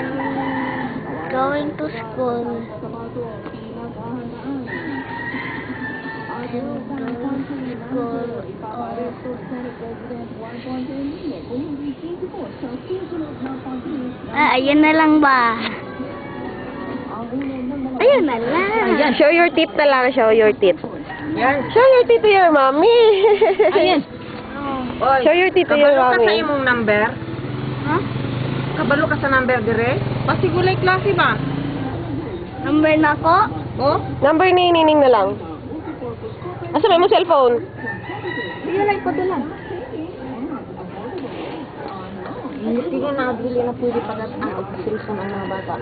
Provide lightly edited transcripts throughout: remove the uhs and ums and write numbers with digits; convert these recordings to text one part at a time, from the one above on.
I'm going to school. Ayun na lang ba? Ayun na lang. Ayan, show your teeth na lang. Show your teeth. Yan. Show your teeth to your mommy. Ayan. Oy, Show your teeth to your kabalo ka sa mommy. imong number? Ha? Kabalo ka sa number dire? Pasigulay klase ba? Number na ko? Oh? Number ni Nining na lang. Asa ba mo cellphone? Ayun ko doon. Hindi ko nakabili na pwede pag ang obsession ang mga bata.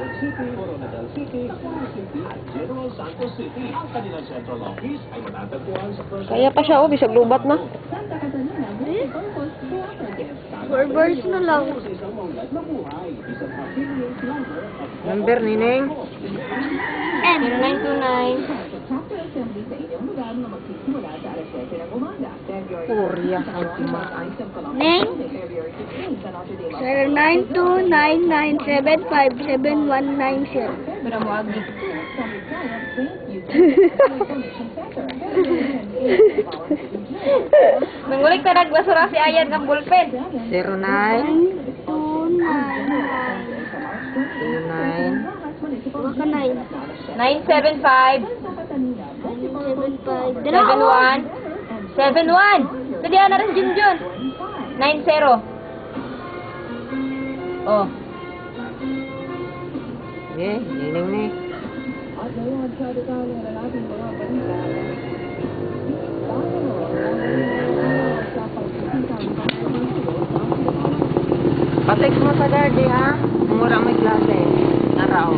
Kaya pa siya, oh, bisag lubat na. Burgers na lang. Number Nining? And 0929. Korea ang timaay. Name? 092997579190. Pero mo agi. Mangulik ta nagbasura si Ayan ng ballpen. 09 29. 29 Baka 9. 975 75. 71 71. Tadi na rin Junjun. 90. Oh. Eh, Nining ni. Patext mo sa Dardy ha. Mura may klase. Araw.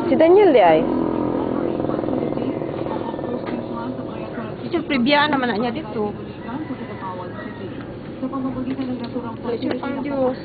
Si Daniel di ay. Siyempre, biyaan naman na niya dito. Siyempre, pang Diyos.